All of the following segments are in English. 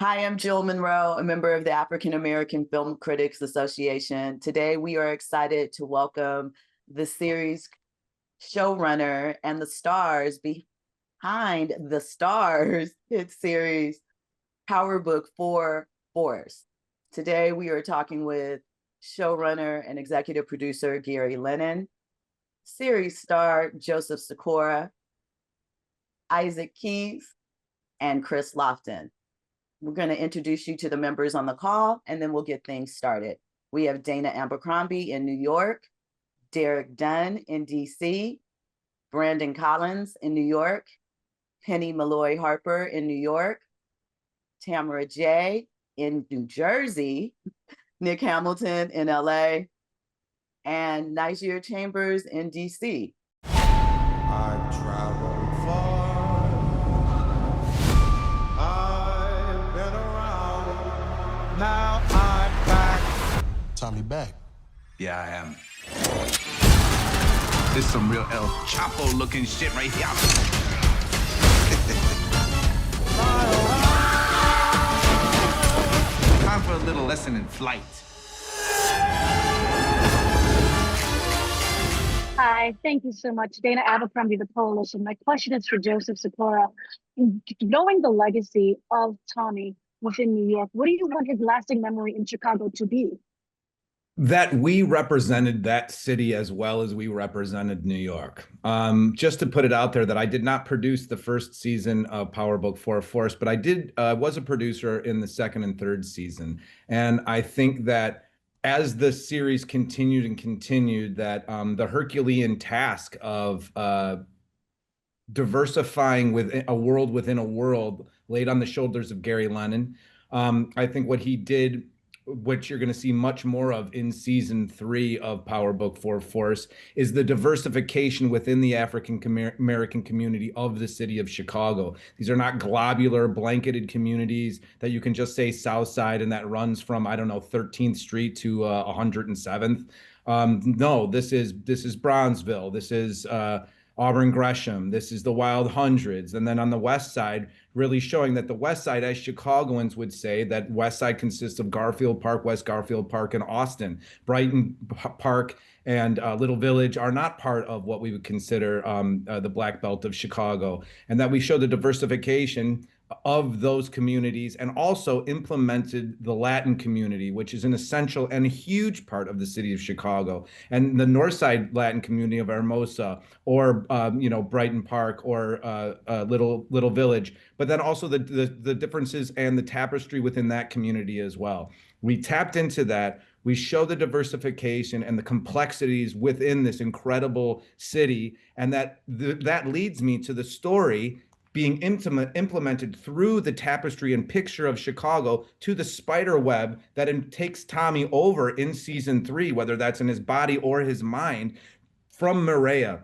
Hi, I'm Jill Monroe, a member of the African American Film Critics Association. Today, we are excited to welcome the series showrunner and the stars behind the Starz hit series, Power Book 4 Force. Today, we are talking with showrunner and executive producer Gary Lennon, series star Joseph Sikora, Isaac Keys, and Chris Lofton. We're going to introduce you to the members on the call, and then we'll get things started. We have Dana Abercrombie in New York, Derek Dunn in DC, Brandon Collins in New York, Penny Malloy Harper in New York, Tamara J in New Jersey, Nick Hamilton in LA, and Nigeria Chambers in DC. I've traveled far. I've been around. Now I'm back. Tommy back. Yeah, I am. This is some real El Chapo looking shit right here. Time for a little lesson in flight. Hi, thank you so much. Dana Abercrombie, the Coalition. My question is for Joseph Sikora. Knowing the legacy of Tommy within New York, what do you want his lasting memory in Chicago to be? That we represented that city as well as we represented New York. Just to put it out there that I did not produce the first season of Power Book 4 Force, but I was a producer in the second and third season. And I think that as the series continued, that the Herculean task of diversifying within a world laid on the shoulders of Gary Lennon. I think what he did, what you're going to see much more of in season 3 of Power Book 4 Force, is the diversification within the African American community of the city of Chicago. These are not globular, blanketed communities that you can just say South Side and that runs from, I don't know, 13th Street to 107th. No, this is Bronzeville. This is Auburn Gresham. This is the Wild Hundreds. And then on the West Side, really showing that the West Side, as Chicagoans would say, that West Side consists of Garfield Park, West Garfield Park, and Austin. Brighton Park and Little Village are not part of what we would consider the Black Belt of Chicago. And that we show the diversification of those communities and also implemented the Latin community, which is an essential and a huge part of the city of Chicago, and the North Side Latin community of Hermosa or Brighton Park or Little Village, but then also the differences and the tapestry within that community as well. We tapped into that. We show the diversification and the complexities within this incredible city, and that leads me to the story being implemented through the tapestry and picture of Chicago to the spider web that takes Tommy over in season 3, whether that's in his body or his mind, from Maria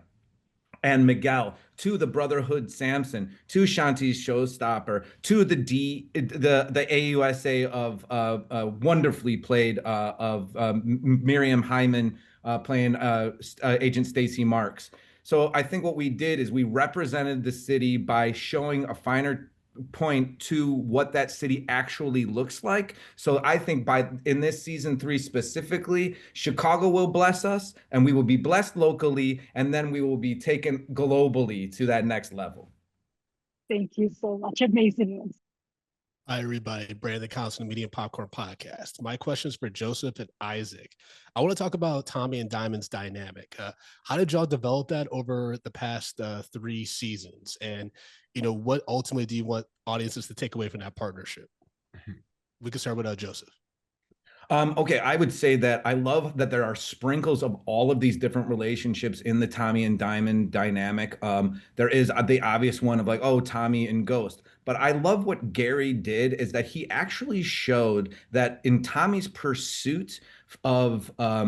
and Miguel to the Brotherhood Samson, to Shanti's Showstopper, to the AUSA of wonderfully played of Miriam Hyman playing Agent Stacey Marks. So I think what we did is we represented the city by showing a finer point to what that city actually looks like. So I think in this season 3 specifically, Chicago will bless us, and we will be blessed locally, and then we will be taken globally to that next level. Thank you so much. Amazing. Hi, everybody. Brandon Collins from the Media Popcorn Podcast. My question is for Joseph and Isaac. I want to talk about Tommy and Diamond's dynamic. How did y'all develop that over the past 3 seasons? And, what ultimately do you want audiences to take away from that partnership? We can start with Joseph. Okay, I would say that I love that there are sprinkles of all of these different relationships in the Tommy and Diamond dynamic. There is the obvious one of like, oh, Tommy and Ghost. But I love what Gary did is that he actually showed that in Tommy's pursuit of a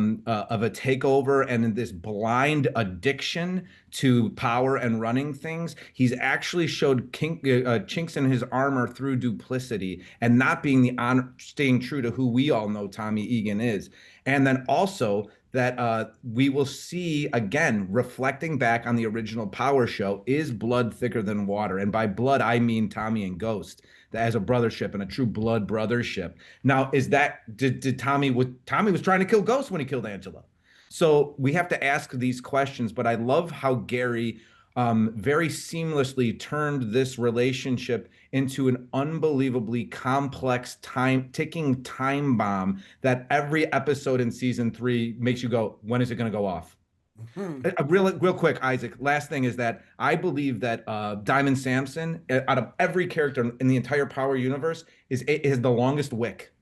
takeover and in this blind addiction to power and running things, he's actually showed chinks in his armor through duplicity and not being staying true to who we all know Tommy Egan is. And then also that we will see, again, reflecting back on the original Power show, is blood thicker than water? And by blood, I mean Tommy and Ghost. as a brothership and a true blood brothership. Now, did Tommy was trying to kill Ghost when he killed Angela. So we have to ask these questions, but I love how Gary very seamlessly turned this relationship into an unbelievably complex ticking time bomb that every episode in season 3 makes you go, when is it going to go off? Real quick, Isaac. Last thing is that I believe that Diamond Samson, out of every character in the entire Power universe, is the longest wick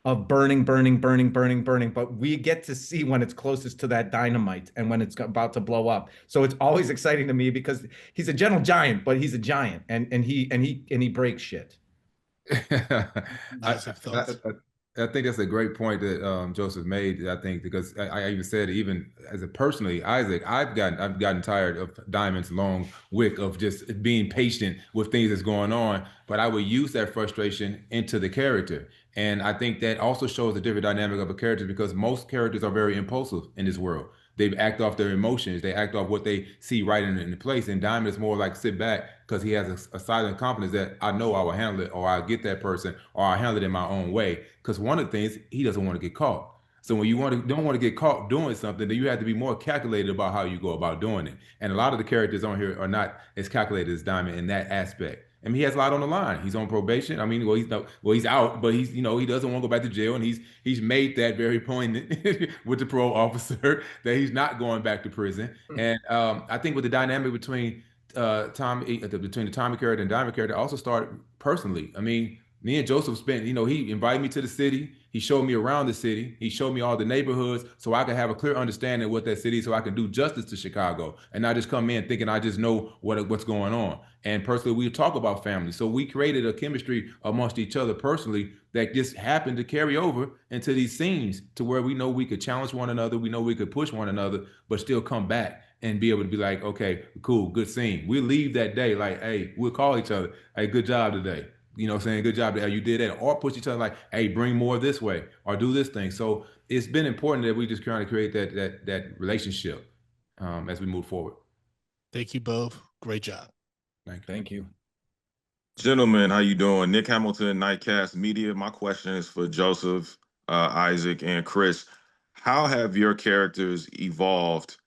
of burning. But we get to see when it's closest to that dynamite and when it's about to blow up. So it's always exciting to me because he's a gentle giant, but he's a giant, and he breaks shit. Isaac, thoughts? I think that's a great point that Joseph made. I think because I even said, even as a personally, Isaac, I've gotten tired of Diamond's long wick of just being patient with things that's going on. But I would use that frustration into the character, and I think that also shows the different dynamic of a character because most characters are very impulsive in this world. They act off their emotions. They act off what they see right in place. And Diamond is more like sit back because he has a silent confidence that I know I will handle it, or I'll get that person, or I'll handle it in my own way. Because one of the things, he doesn't want to get caught. So when you don't want to get caught doing something, then you have to be more calculated about how you go about doing it. And a lot of the characters on here are not as calculated as Diamond in that aspect. I mean, he has a lot on the line. He's on probation. I mean, he's out, but he doesn't want to go back to jail, and he's made that very poignant with the parole officer that he's not going back to prison. And I think with the dynamic between between the Tommy character and Diamond character, also started personally. I mean, me and Joseph spent, he invited me to the city. He showed me around the city. He showed me all the neighborhoods so I could have a clear understanding of what that city is, so I can do justice to Chicago and not just come in thinking I just know what's going on. And personally, we talk about family. So we created a chemistry amongst each other personally that just happened to carry over into these scenes to where we know we could challenge one another. We know we could push one another, but still come back and be able to be like, okay, cool, good scene. We'll leave that day like, hey, we'll call each other, hey, good job today. You know what I'm saying? Good job. You did that. Or push each other like, hey, bring more this way or do this thing. So it's been important that we just trying to create that relationship as we move forward. Thank you both. Great job. Thank you. Gentlemen, how you doing? Nick Hamilton, Nightcast Media. My question is for Joseph, Isaac, and Chris. How have your characters evolved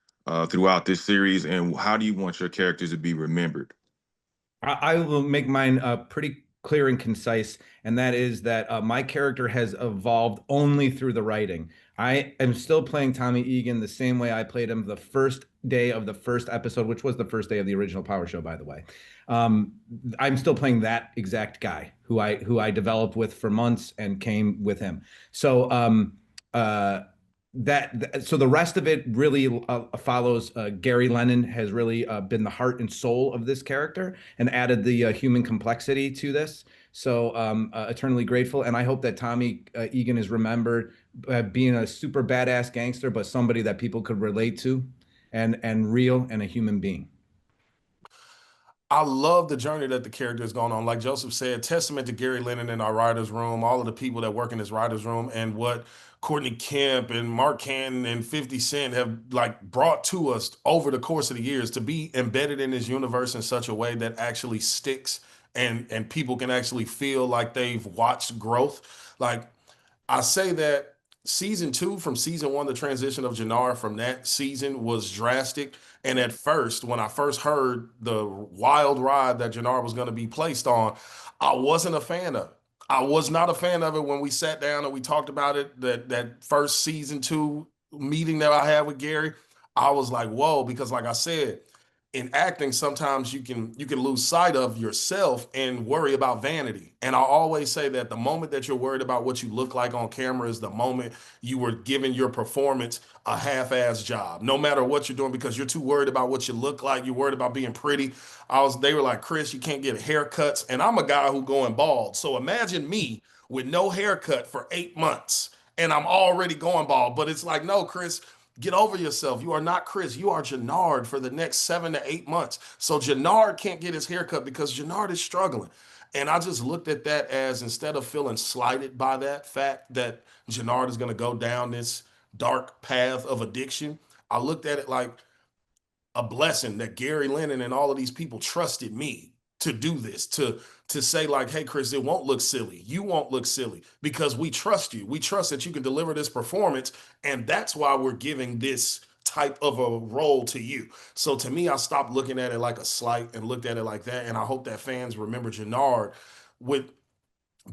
throughout this series, and how do you want your characters to be remembered? I will make mine pretty clear and concise, and that is that my character has evolved only through the writing. I am still playing Tommy Egan the same way I played him the first day of the first episode, which was the first day of the original Power Show, by the way. I'm still playing that exact guy who I developed with for months and came with him. So so the rest of it really follows. Gary Lennon has really been the heart and soul of this character and added the human complexity to this. So eternally grateful. And I hope that Tommy Egan is remembered being a super badass gangster, but somebody that people could relate to and real and a human being. I love the journey that the character has gone on. Like Joseph said, testament to Gary Lennon in our writer's room, all of the people that work in his writer's room, and what Courtney Kemp and Mark Cannon and 50 Cent have brought to us over the course of the years to be embedded in this universe in such a way that actually sticks and people can actually feel like they've watched growth. Like I say that season 2 from season 1, the transition of Jannar from that season was drastic. And at first, when I first heard the wild ride that Jannar was going to be placed on, I wasn't a fan of it. I was not a fan of it when we sat down and we talked about it, that first season 2 meeting that I had with Gary. I was like, whoa, because like I said, in acting, sometimes you can lose sight of yourself and worry about vanity. And I always say that the moment that you're worried about what you look like on camera is the moment you were giving your performance a half-ass job, no matter what you're doing, because you're too worried about what you look like. You're worried about being pretty. They were like, Chris, you can't get haircuts. And I'm a guy who going bald. So imagine me with no haircut for 8 months and I'm already going bald. But it's like, no, Chris, get over yourself. You are not Chris. You are Jannard for the next 7 to 8 months. So Jannard can't get his haircut because Jannard is struggling. And I just looked at that as, instead of feeling slighted by that fact that Jannard is going to go down this dark path of addiction, I looked at it like a blessing that Gary Lennon and all of these people trusted me to do this, to say like, hey, Chris, it won't look silly. You won't look silly because we trust you. We trust that you can deliver this performance. And that's why we're giving this type of a role to you. So to me, I stopped looking at it like a slight and looked at it like that. And I hope that fans remember Jannard with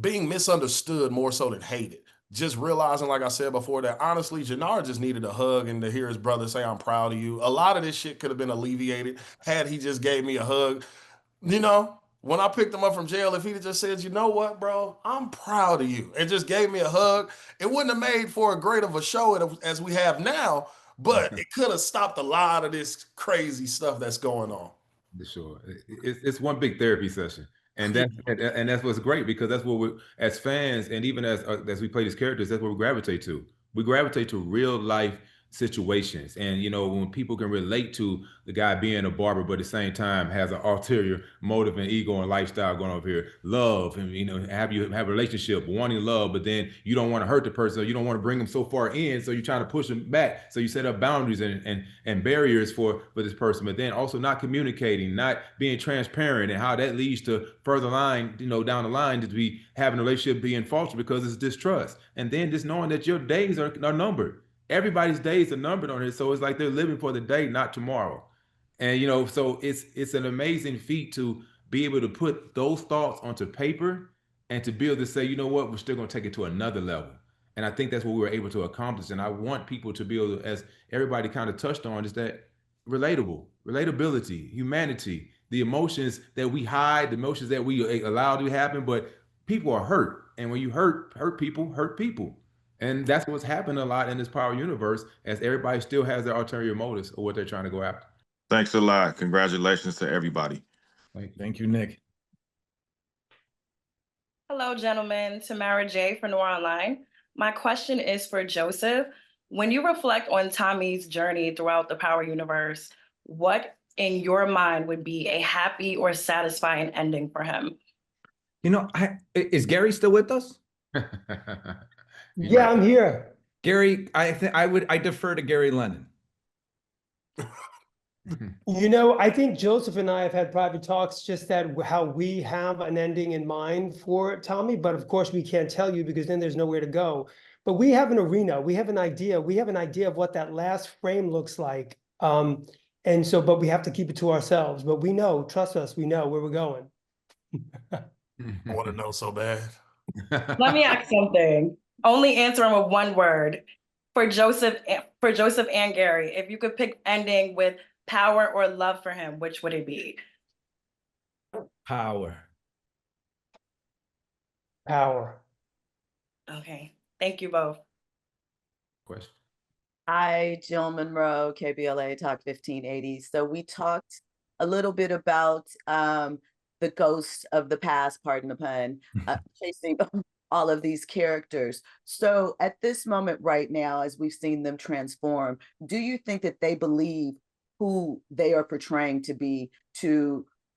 being misunderstood more so than hated. Just realizing, like I said before, that honestly, Jannard just needed a hug and to hear his brother say, I'm proud of you. A lot of this shit could have been alleviated had he just gave me a hug. You know, when I picked him up from jail, if he'd just said, you know what, bro, I'm proud of you, and just gave me a hug, it wouldn't have made for a great of a show as we have now, but it could have stopped a lot of this crazy stuff that's going on. For sure. It's one big therapy session. And that's what's great, because that's what we, as fans, and even as we play these characters, that's what we gravitate to. We gravitate to real life situations. And when people can relate to the guy being a barber, but at the same time has an ulterior motive and ego and lifestyle going over here, love, and have a relationship, wanting love, but then you don't want to hurt the person, or you don't want to bring them so far in, so you're trying to push them back. So you set up boundaries and barriers for this person, but then also not communicating, not being transparent, and how that leads to further line, down the line, to be having a relationship being faltered because it's distrust. And then just knowing that your days are numbered. Everybody's days are numbered on it. So it's like they're living for the day, not tomorrow. And, so it's an amazing feat to be able to put those thoughts onto paper and to be able to say, you know what, we're still going to take it to another level. And I think that's what we were able to accomplish. And I want people to be able to, as everybody kind of touched on, is that relatability, humanity, the emotions that we hide, the emotions that we allow to happen, but people are hurt. And when you hurt people. And that's what's happened a lot in this Power universe, as everybody still has their ulterior motives of what they're trying to go after. Thanks a lot. Congratulations to everybody. Thank you, Nick. Hello, gentlemen. Tamara J. for Noir Online. My question is for Joseph. When you reflect on Tommy's journey throughout the Power universe, what in your mind would be a happy or satisfying ending for him? Is Gary still with us? Yeah, I'm here. Gary, I defer to Gary Lennon. I think Joseph and I have had private talks, just that how we have an ending in mind for Tommy, but of course we can't tell you because then there's nowhere to go. But we have an arena, we have an idea of what that last frame looks like. But we have to keep it to ourselves. But we know, trust us, we know where we're going. I want to know so bad. Let me ask something. Only answer him with one word. For Joseph and Gary, if you could pick ending with power or love for him, which would it be? Power. Okay. Thank you both. Question. Hi, Jill Monroe, KBLA Talk 1580. So we talked a little bit about the ghosts of the past, pardon the pun, chasing all of these characters. So at this moment right now, as we've seen them transform, do you think that they believe who they are portraying to be,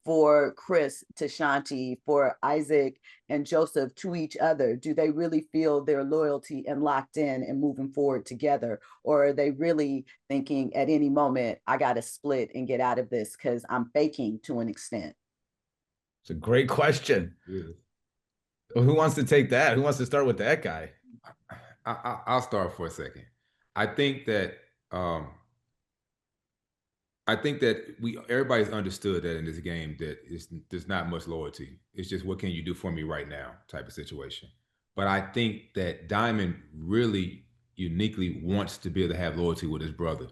for Chris to Shanti, for Isaac and Joseph to each other? Do they really feel their loyalty and locked in and moving forward together? Or are they really thinking at any moment, I got to split and get out of this because I'm faking to an extent? It's a great question. Yeah. Well, who wants to take that? Who wants to start with that guy? I'll start for a second. I think that everybody's understood that in this game that there's not much loyalty. It's just, what can you do for me right now type of situation. But I think that Diamond really uniquely wants to be able to have loyalty with his brother.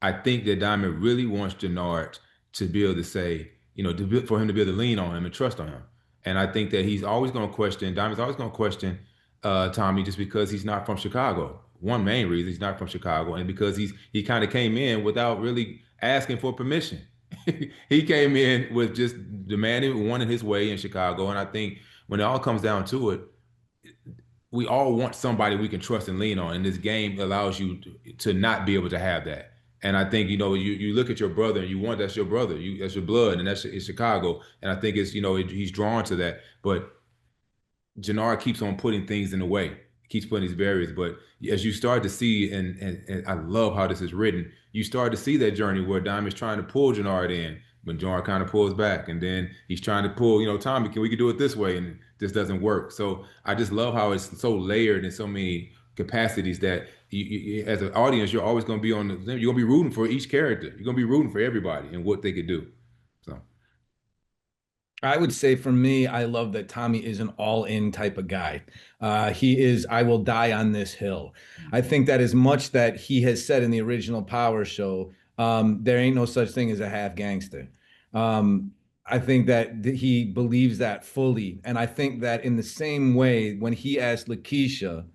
I think that Diamond really wants Jannard to be able to say, for him to be able to lean on him and trust on him. And I think that Diamond's always going to question Tommy, just because he's not from Chicago. One main reason, he's not from Chicago, and because he kind of came in without really asking for permission. He came in with just demanding, wanting his way in Chicago. And I think when it all comes down to it, we all want somebody we can trust and lean on. And this game allows you to not be able to have that. And I think, you look at your brother and you want, that's your brother, that's your blood, and it's Chicago. And I think it's, he's drawn to that. But Jannard keeps on putting things in the way, keeps putting these barriers. But as you start to see, and I love how this is written, you start to see that journey where Diamond's trying to pull Jannard in, when John kind of pulls back, and then he's trying to pull, Tommy, we could do it this way, and it just doesn't work. So I just love how it's so layered in so many capacities that as an audience, you're always going to be you're going to be rooting for each character. You're going to be rooting for everybody and what they could do. So I would say for me, I love that Tommy is an all-in type of guy. He is, I will die on this hill. I think that as much that he has said in the original Power show, there ain't no such thing as a half gangster. I think that he believes that fully. And I think that in the same way, when he asked Lakeisha,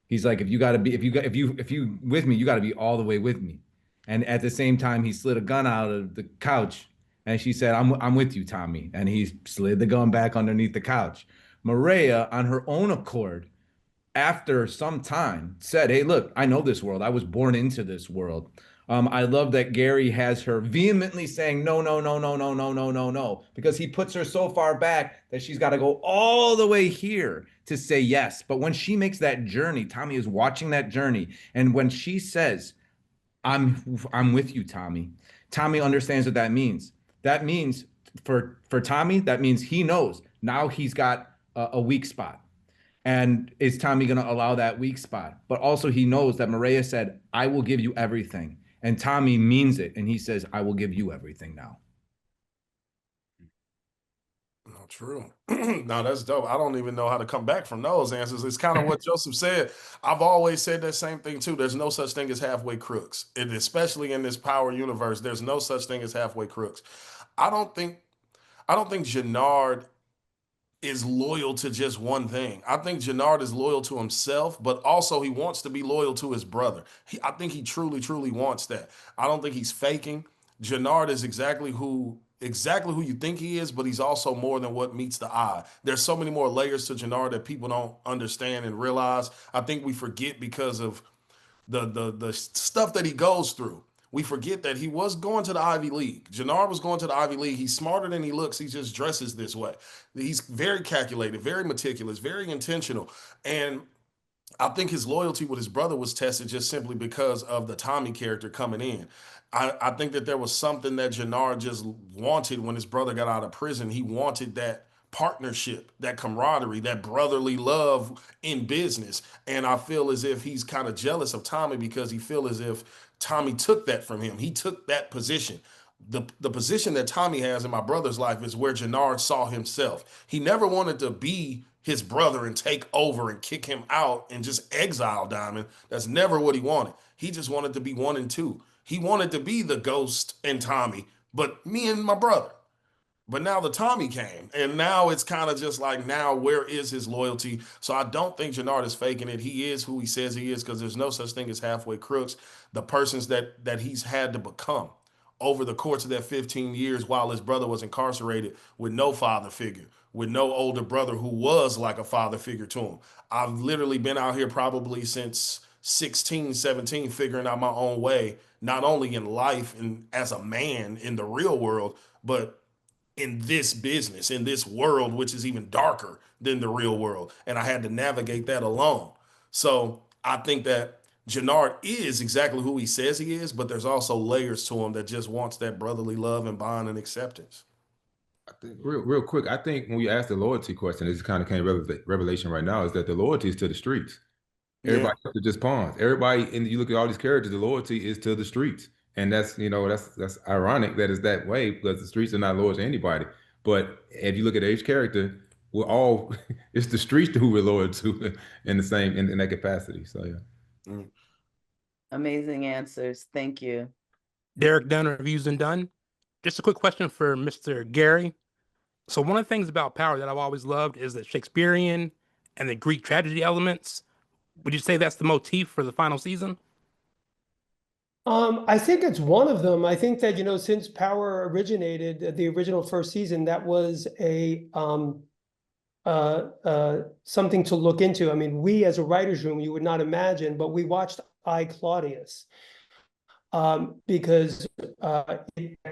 he's like, if you with me, you got to be all the way with me. And at the same time, he slid a gun out of the couch. And she said, I'm with you, Tommy. And he slid the gun back underneath the couch. Maria, on her own accord, after some time, said, hey, look, I know this world. I was born into this world. I love that Gary has her vehemently saying, no, no, no, no, no, no, no, no, no, because he puts her so far back that she's got to go all the way here to say yes. But when she makes that journey, Tommy is watching that journey. And when she says, I'm with you, Tommy, Tommy understands what that means. That means for Tommy, that means he knows now he's got a weak spot. And is Tommy going to allow that weak spot? But also he knows that Maria said, I will give you everything. And Tommy means it. And he says, I will give you everything now. No, true. No, that's dope. I don't even know how to come back from those answers. It's kind of what Joseph said. I've always said that same thing too. There's no such thing as halfway crooks. And especially in this Power universe, there's no such thing as halfway crooks. I don't think Jannard is loyal to just one thing. I think Jannard is loyal to himself, but also he wants to be loyal to his brother. I think he truly, truly wants that. I don't think he's faking. Jannard is exactly who you think he is, but he's also more than what meets the eye. There's so many more layers to Jannard that people don't understand and realize. I think we forget because of the stuff that he goes through. We forget that he was going to the Ivy League. Jannard was going to the Ivy League. He's smarter than he looks. He just dresses this way. He's very calculated, very meticulous, very intentional. And I think his loyalty with his brother was tested just simply because of the Tommy character coming in. I think that there was something that Jannard just wanted when his brother got out of prison. He wanted that partnership, that camaraderie, that brotherly love in business. And I feel as if he's kind of jealous of Tommy because he feels as if Tommy took that from him. He took that position. The position that Tommy has in my brother's life is where Jannard saw himself. He never wanted to be his brother and take over and kick him out and just exile Diamond. That's never what he wanted. He just wanted to be 1 and 2. He wanted to be the Ghost and Tommy, but me and my brother. But now the Tommy came, and now it's kind of just like, now where is his loyalty? So I don't think Jannard is faking it. He is who he says he is, because there's no such thing as halfway crooks. The persons that he's had to become over the course of that 15 years while his brother was incarcerated with no father figure, with no older brother who was like a father figure to him. I've literally been out here probably since 16, 17, figuring out my own way, not only in life and as a man in the real world, but in this business, in this world, which is even darker than the real world. And I had to navigate that alone. So I think that Jannard is exactly who he says he is, but there's also layers to him that just wants that brotherly love and bond and acceptance. I think real quick, I think when you ask the loyalty question, this kind of came revelation right now, is that the loyalty is to the streets. Everybody else is just pawns. Everybody, and you look at all these characters, the loyalty is to the streets. And that's that's ironic that it's that way, because the streets are not loyal to anybody. But if you look at each character, we're all it's the streets who we're loyal to in the same in that capacity. So yeah. Amazing answers. Thank you. Derek Dunn, Reviews and Done. Just a quick question for Mr. Gary. So one of the things about Power that I've always loved is the Shakespearean and the Greek tragedy elements. Would you say that's the motif for the final season? I think it's one of them. I think that, since Power originated, the original first season, that was something to look into. I mean, we as a writer's room, you would not imagine, but we watched I, Claudius, because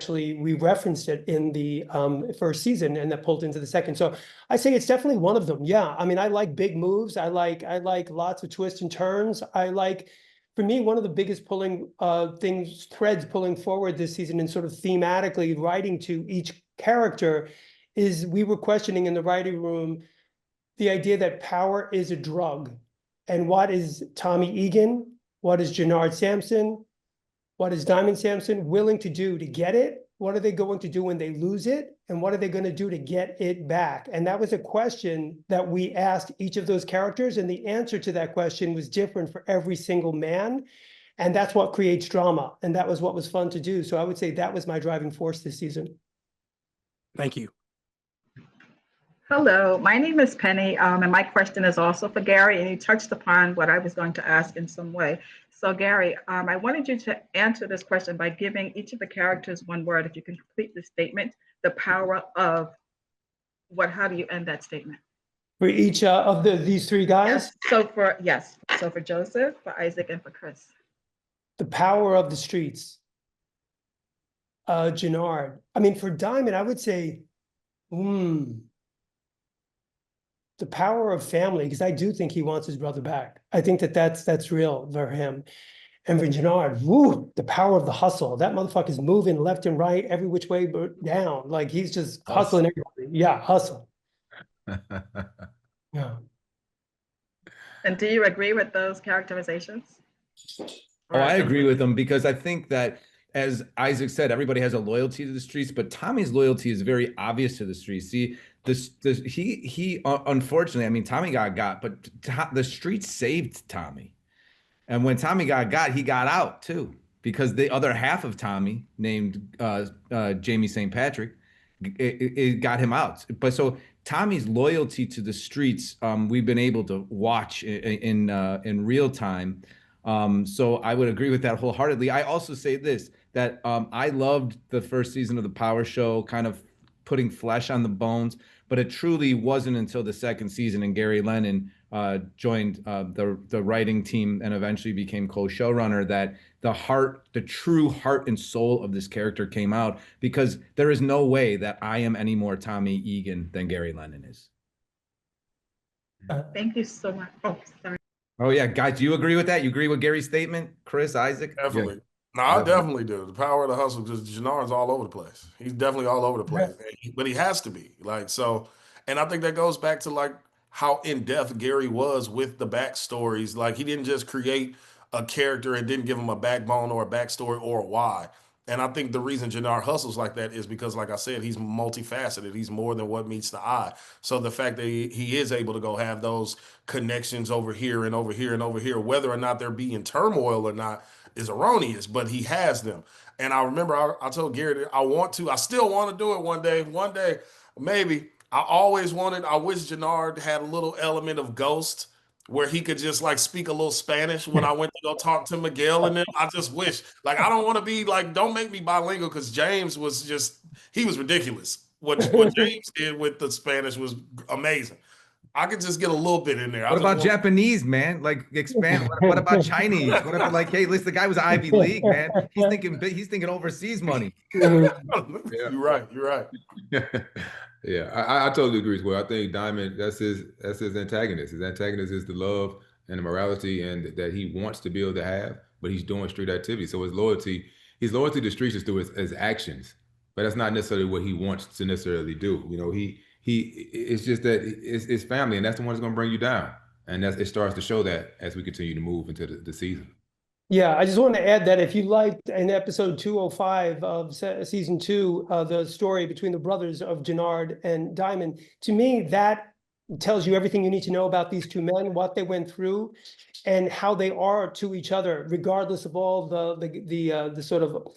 we referenced it in the first season, and that pulled into the second. So I say it's definitely one of them. Yeah, I mean, I like big moves. I like lots of twists and turns. I like for me, one of the biggest threads pulling forward this season and sort of thematically writing to each character is we were questioning in the writing room the idea that power is a drug. And what is Tommy Egan, what is Jannard Sampson, what is Diamond Sampson willing to do to get it? What are they going to do when they lose it? And what are they going to do to get it back? And that was a question that we asked each of those characters. And the answer to that question was different for every single man. And that's what creates drama. And that was what was fun to do. So I would say that was my driving force this season. Thank you. Hello, my name is Penny, and my question is also for Gary, and you touched upon what I was going to ask in some way. So Gary, I wanted you to answer this question by giving each of the characters one word. If you can complete the statement, the power of what, how do you end that statement? For each of these three guys? Yes. So for Joseph, for Isaac, and for Chris. The power of the streets. Jannard. I mean, for Diamond, I would say, the power of family, because I do think he wants his brother back. I think that's real for him. And for Jannard, the power of the hustle. That motherfucker's moving left and right, every which way but down. Like he's just hustling everybody. Yeah, hustle. Yeah. And do you agree with those characterizations? Oh, I agree with them because I think that, as Isaac said, everybody has a loyalty to the streets, but Tommy's loyalty is very obvious to the streets. See, he unfortunately, I mean, Tommy got, but the streets saved Tommy. And when Tommy got, he got out too, because the other half of Tommy, named Jamie St. Patrick, it got him out. But so Tommy's loyalty to the streets, we've been able to watch in real time. So I would agree with that wholeheartedly. I also say this, that I loved the first season of the Power Show, kind of putting flesh on the bones, but it truly wasn't until the second season and Gary Lennon joined the writing team and eventually became co-showrunner that the true heart and soul of this character came out, because there is no way that I am any more Tommy Egan than Gary Lennon is. Thank you so much. Oh, sorry. Oh yeah, guys, do you agree with that? You agree with Gary's statement, Chris, Isaac? Definitely. Yeah. No, I definitely do. The power of the hustle, because Jannard's all over the place. He's definitely all over the place, but he has to be so. And I think that goes back to like how in depth Gary was with the backstories. Like he didn't just create a character and didn't give him a backbone or a backstory or a why. And I think the reason Jannard hustles like that is because, like I said, he's multifaceted. He's more than what meets the eye. So the fact that he is able to go have those connections over here and over here and over here, whether or not they're being turmoil or not, is erroneous, but he has them. And I remember I told Gary that I still want to do it one day, maybe. I wish Jannard had a little element of Ghost where he could just like speak a little Spanish when I went to go talk to Miguel and them. I just wish, like, I don't want to be like, don't make me bilingual, because James was he was ridiculous. What James did with the Spanish was amazing. I could just get a little bit in there. What about Japanese, man? Like expand. What about Chinese? What about like, hey, listen, the guy was Ivy League, man. He's thinking overseas money. You're right. Yeah, I totally agree as well. I think Diamond, that's his antagonist. His antagonist is the love and the morality and that he wants to be able to have, but he's doing street activity. So his loyalty to the streets is through his actions, but that's not necessarily what he wants to necessarily do. You know, it's just that it's family, and that's the one that's going to bring you down. And it starts to show that as we continue to move into the season. Yeah, I just want to add that if you liked in episode 205 of season 2, the story between the brothers of Jannard and Diamond, to me, that tells you everything you need to know about these two men, what they went through, and how they are to each other, regardless of all the sort of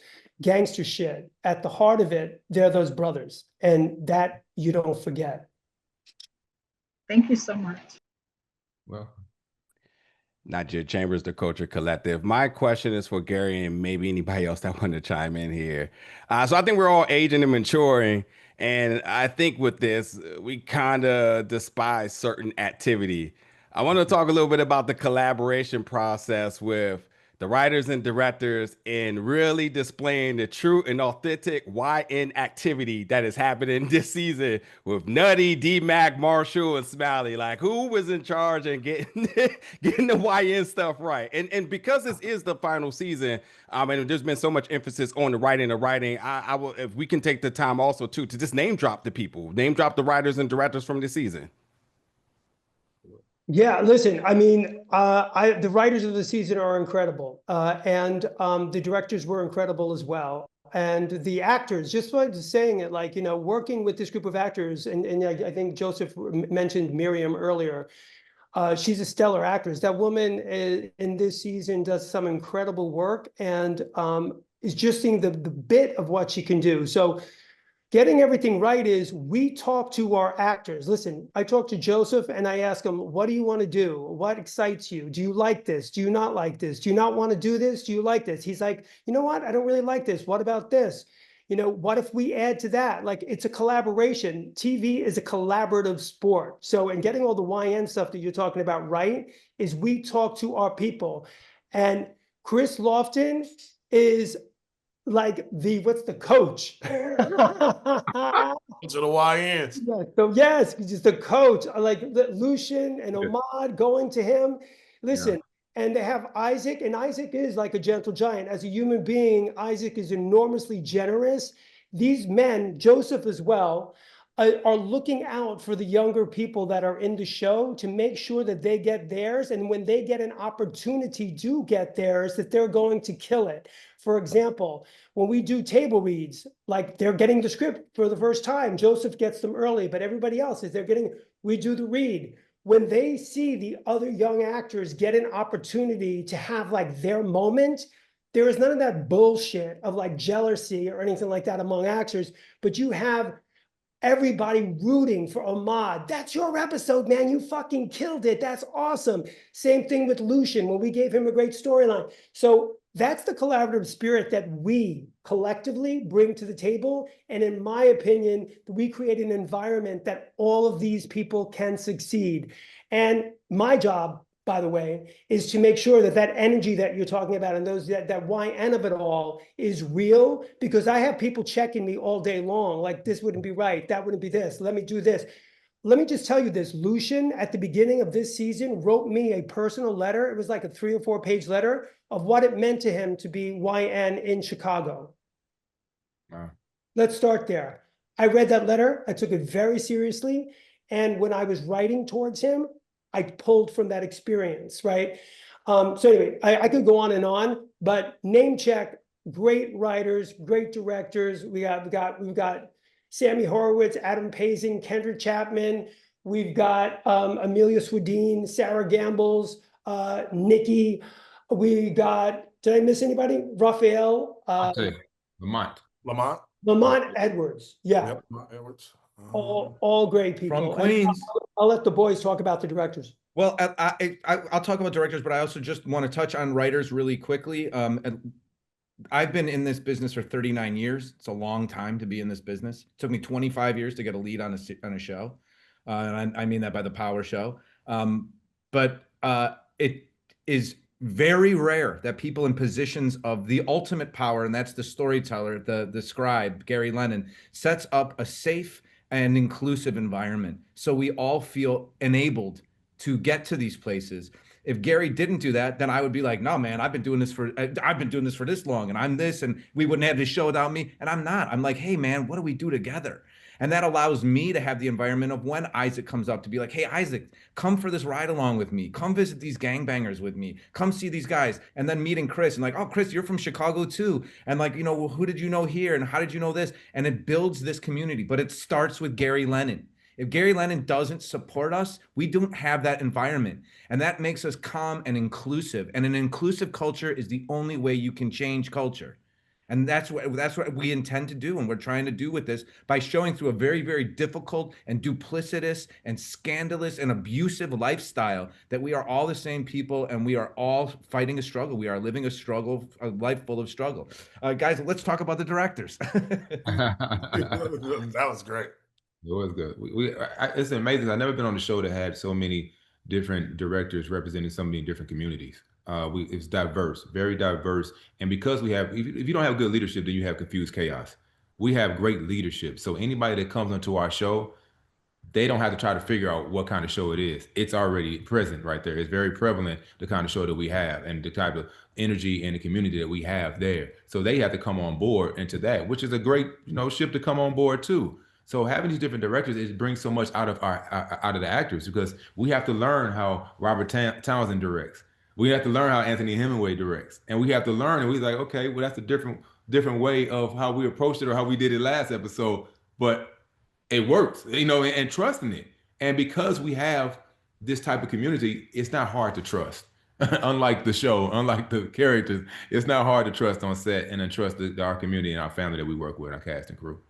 gangster shit. At the heart of it, they're those brothers, and that you don't forget. Thank you so much. Well. Not your Chambers, the Culture Collective. My question is for Gary and maybe anybody else that want to chime in here. So I think we're all aging and maturing. And I think with this, we kind of despise certain activity. I want to talk a little bit about the collaboration process with the writers and directors in really displaying the true and authentic YN activity that is happening this season with Nutty, D-Mac, Marshall, and Smiley. Like, who was in charge and getting getting the YN stuff right? And because this is the final season, and there's been so much emphasis on the writing, I will, if we can take the time also too to just name drop the people, name drop the writers and directors from this season. Yeah, listen, I mean, the writers of the season are incredible, and the directors were incredible as well. And the actors, just like saying it, like, you know, working with this group of actors, and I think Joseph mentioned Miriam earlier. She's a stellar actress. That woman in this season does some incredible work, and is just seeing the bit of what she can do. So getting everything right is we talk to our actors. Listen, I talk to Joseph and I ask him, what do you want to do? What excites you? Do you like this? Do you not like this? Do you not want to do this? Do you like this? He's like, you know what? I don't really like this. What about this? You know, what if we add to that? Like, it's a collaboration. TV is a collaborative sport. So, and getting all the YN stuff that you're talking about right is we talk to our people. And Chris Lofton is like what's the coach? To the YNs. Yeah, so yes, he's just the coach. Like Lucian and Ahmad going to him. Listen, and they have Isaac, and Isaac is like a gentle giant. As a human being, Isaac is enormously generous. These men, Joseph as well, are looking out for the younger people that are in the show to make sure that they get theirs. And when they get an opportunity to get theirs, that they're going to kill it. For example, when we do table reads, like they're getting the script for the first time, Joseph gets them early, but everybody else is we do the read. When they see the other young actors get an opportunity to have like their moment, there is none of that bullshit of like jealousy or anything like that among actors, but you have everybody rooting for Ahmad. That's your episode, man. You fucking killed it. That's awesome. Same thing with Lucian when we gave him a great storyline. So that's the collaborative spirit that we collectively bring to the table. And in my opinion, we create an environment that all of these people can succeed. And my job, by the way, is to make sure that that energy that you're talking about and those that YN of it all is real, because I have people checking me all day long, like this wouldn't be right, that wouldn't be this, let me do this. Let me just tell you this, Lucian at the beginning of this season wrote me a personal letter. It was like a 3 or 4 page letter of what it meant to him to be YN in Chicago. Wow. Let's start there. I read that letter, I took it very seriously. And when I was writing towards him, I pulled from that experience, right? So anyway, I could go on, but name check, great writers, great directors. We've got Sammy Horowitz, Adam Pazing, Kendra Chapman. We've got Amelia Swedeen, Sarah Gambles, Nikki. We got, did I miss anybody? Raphael. Lamont Edwards. Yeah. Yep, Lamont Edwards. All great people. From Queens. I'll let the boys talk about the directors. Well, I'll talk about directors, but I also just want to touch on writers really quickly. I've been in this business for 39 years. It's a long time to be in this business. It took me 25 years to get a lead on a show. And I mean that by the Power Show. But it is very rare that people in positions of the ultimate power, and that's the storyteller, the scribe, Gary Lennon, sets up a safe and inclusive environment. So we all feel enabled to get to these places. If Gary didn't do that, then I would be like, no, man, I've been doing this for this long, and I'm this, and we wouldn't have this show without me. And I'm not. I'm like, hey, man, what do we do together? And that allows me to have the environment of when Isaac comes up to be like, hey, Isaac, come for this ride along with me. Come visit these gangbangers with me. Come see these guys. And then meeting Chris and like, oh, Chris, you're from Chicago too. And like, you know, well, who did you know here? And how did you know this? And it builds this community, but it starts with Gary Lennon. If Gary Lennon doesn't support us, we don't have that environment. And that makes us calm and inclusive. And an inclusive culture is the only way you can change culture. And that's what we intend to do, and we're trying to do with this by showing through a very, very difficult and duplicitous and scandalous and abusive lifestyle that we are all the same people, and we are all fighting a struggle. We are living a struggle, a life full of struggle. Guys, let's talk about the directors. That was great. It was good. It's amazing. I've never been on a show that had so many different directors representing so many different communities. It's diverse, very diverse. And because we have, if you don't have good leadership, then you have confused chaos. We have great leadership. So anybody that comes onto our show, they don't have to try to figure out what kind of show it is. It's already present right there. It's very prevalent, the kind of show that we have and the type of energy and the community that we have there. So they have to come on board into that, which is a great, ship to come on board too. So having these different directors, it brings so much out of out of the actors, because we have to learn how Robert Townsend directs. We have to learn how Anthony Hemingway directs, and we have to learn. And we're like, okay, well, that's a different way of how we approached it or how we did it last episode, but it works, and trusting it. And because we have this type of community, it's not hard to trust. Unlike the show, unlike the characters, it's not hard to trust on set and then trust our community and our family that we work with, our cast and crew.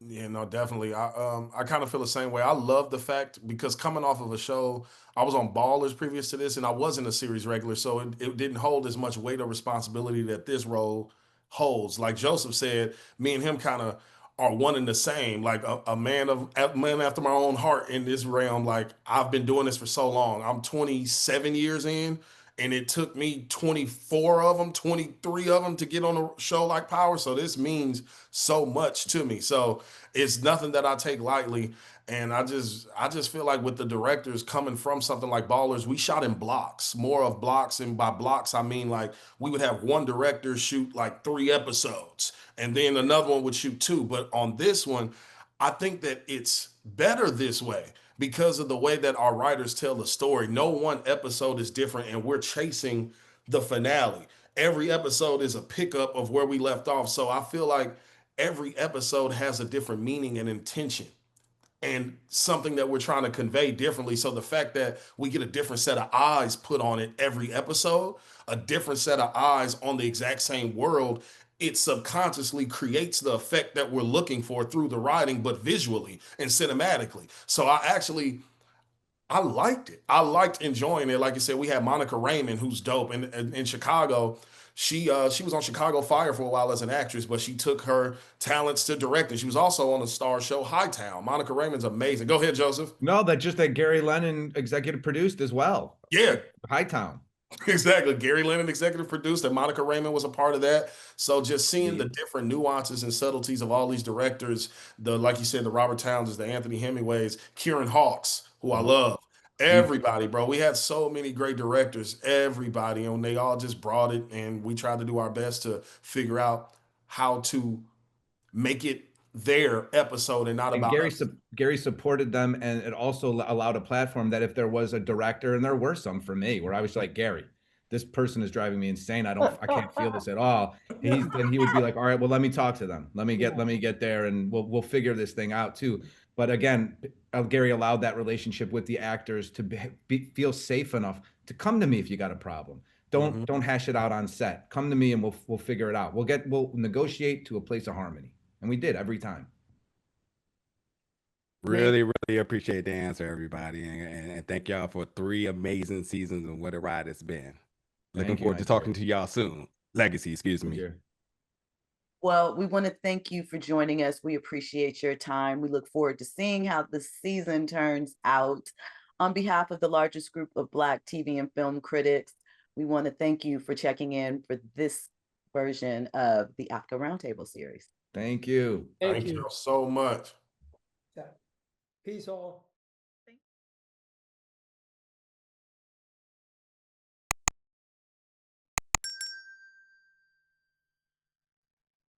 Yeah, no, definitely. I kind of feel the same way. I love the fact, because coming off of a show, I was on Ballers previous to this, and I wasn't a series regular, so it didn't hold as much weight or responsibility that this role holds. Like Joseph said, me and him kind of are one and the same. Like a man after my own heart in this realm. Like, I've been doing this for so long. I'm 27 years in, and it took me 24 of them, 23 of them to get on a show like Power. So this means so much to me. So it's nothing that I take lightly. And I just feel like with the directors coming from something like Ballers, we shot in blocks, more of blocks. And by blocks, I mean, like, we would have one director shoot like 3 episodes, and then another one would shoot 2. But on this one, I think that it's better this way because of the way that our writers tell the story. No one episode is different, and we're chasing the finale. Every episode is a pickup of where we left off. So I feel like every episode has a different meaning and intention, and something that we're trying to convey differently. So the fact that we get a different set of eyes put on it every episode, a different set of eyes on the exact same world, it subconsciously creates the effect that we're looking for through the writing, but visually and cinematically. So I liked it. I liked enjoying it. Like you said, we had Monica Raymond, who's dope. And in Chicago, she was on Chicago Fire for a while as an actress, but she took her talents to directing. She was also on the Starz show Hightown. Monica Raymond's amazing. Go ahead, Joseph. No, that Gary Lennon executive produced as well. Yeah. Hightown. Exactly. Gary Lennon executive produced, and Monica Raymond was a part of that. So just seeing the different nuances and subtleties of all these directors, like you said, the Robert Townsends, the Anthony Hemingways, Kieran Hawks, who I love. Everybody, bro. We had so many great directors, everybody, and they all just brought it, and we tried to do our best to figure out how to make it their episode and not And about Gary supported them, and it also allowed a platform that if there was a director, and there were some for me, where I was like, Gary, this person is driving me insane. I can't feel this at all. Then he would be like, all right, well, let me talk to them. Let me get there, and we'll figure this thing out too. But again, Gary allowed that relationship with the actors to feel safe enough to come to me if you got a problem. Don't hash it out on set. Come to me and we'll figure it out. We'll negotiate to a place of harmony. And we did every time. Really, really appreciate the answer, everybody. And thank y'all for 3 amazing seasons and what a ride it's been. Looking forward to talking to y'all soon. Legacy, excuse me. Well, we want to thank you for joining us. We appreciate your time. We look forward to seeing how the season turns out. On behalf of the largest group of Black TV and film critics, we want to thank you for checking in for this version of the AAFCA Roundtable series. Thank you. Thank you so much. Peace all.